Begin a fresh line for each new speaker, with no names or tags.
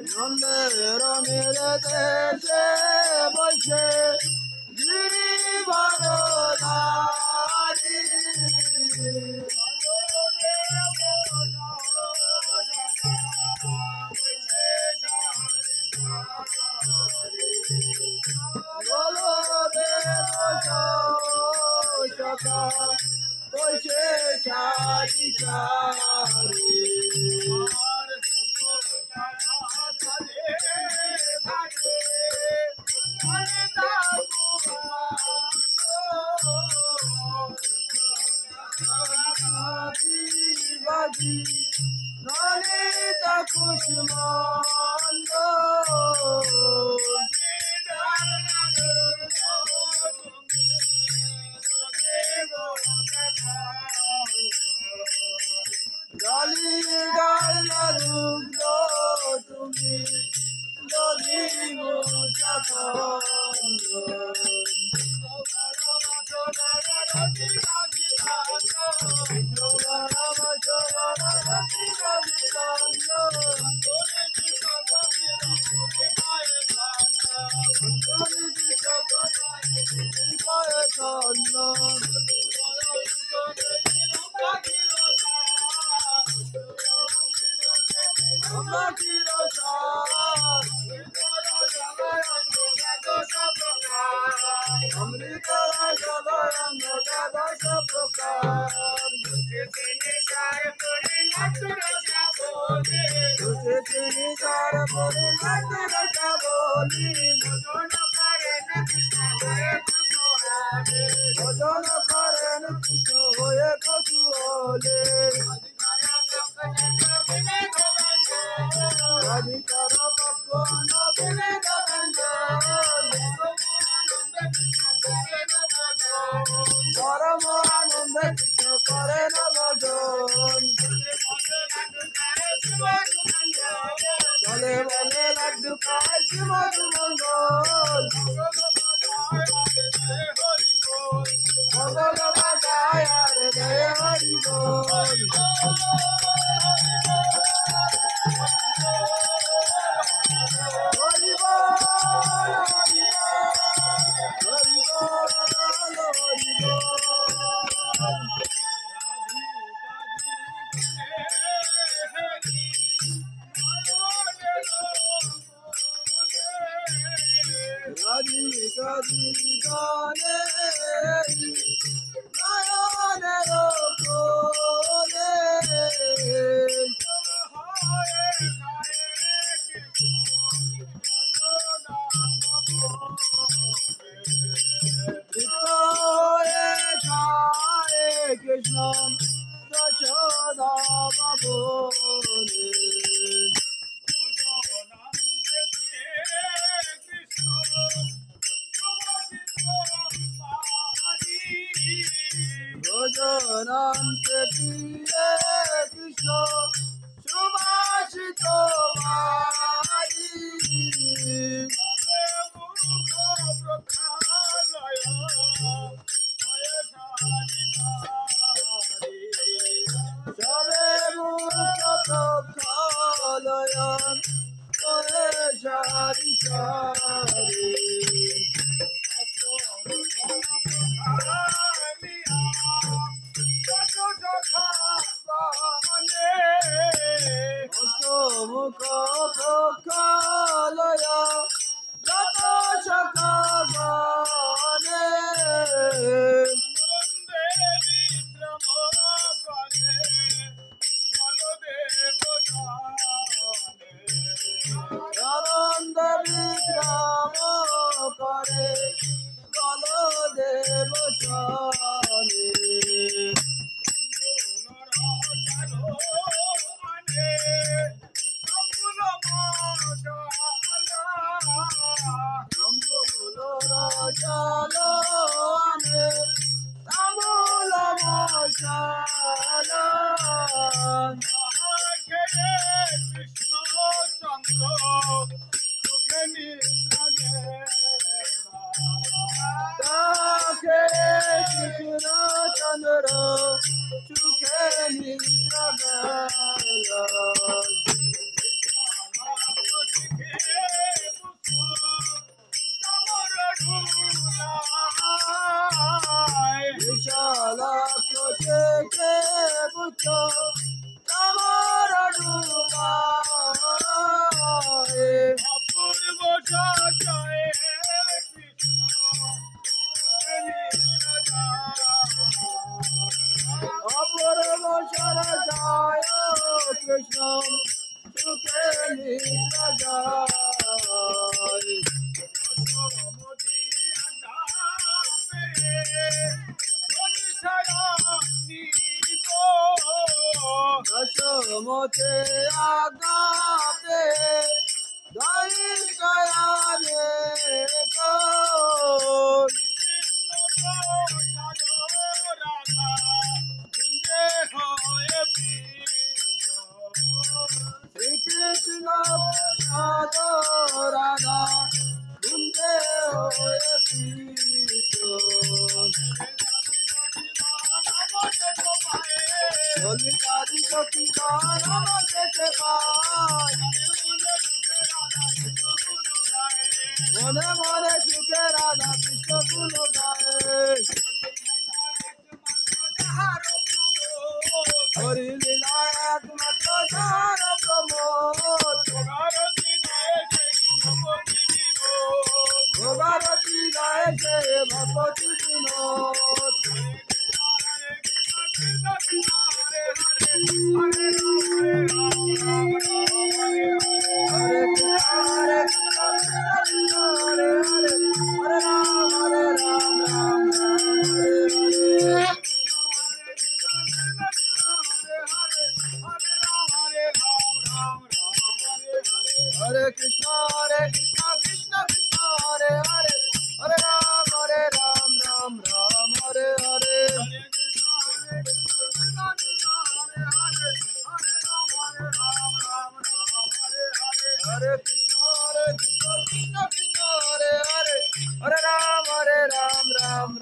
নন্দের দেশে বসে গিরিবরধারী বলদেব সখা বসে সারি সারি বাজি ললিত কুষ্মান্ড গালি গাল দুগ্ধ তুমি যদি মুসাফন্দ অমৃত জগরঙ্গ দ্বাদশ প্রকার তিনি চার পড়ে লাটু রসা বলি ভজন করেন কৃষ্ণ হয়ে কচুয়ালে অধিকার পক্ষ নবীনে পরম আনন্দ কৃষ্ণ করেন ভজন চলে বলে লাড্ডু খায় মধু মঙ্গল মঙ্গল বাজায় আর জয় হরি বল হরি বল হরি বল হরি বল রাধি রাধি গানে নয়নের কোলে কৃষ্ণ যশোদা বাবনে ভজনান্তে প্রিয়ে কৃষ্ণ সুভাষিত বাড়ি সবে মুখ প্রক্ষালয়ন করে সারি সারি মুখ প্রক্ষালয় যত সখা গানে আনন্দ বিশ্রাম করে বলদেব চলে চলো আনে আমূল মশাল কৃষ্ণ চন্দ্র সুখে নিদ্রা তাকে চন্দ্র সুখে নিদ্রা গেল বিশালাক্ষ থেকে পুত্র আমার ডুবায় অপূর্ব সজয়ে অপূর্ব সরজয় কৃষ্ণ সুখে নিদ্রা যায় দশমতে আগাপে দয়িষ্ঠয়ানে শ্রীকৃষ্ণ প্রসাদ রাধা কুঞ্জে হয়ে প্রীত ললিতাদি সখী গান দেখতে পায় মনে মনে সুখে রাধা কৃষ্ণ গুণ গায় হরি লীলা একমাত্র যার প্রমোদ ভোগারতি গায়ে সে ভগবতী Binod Hare Krishna, Krishna Krishna, Hare Hare, Hare Ram, Ram Hare Hare. Hare Krishna, Krishna Krishna, Hare Hare, Hare Ram, Ram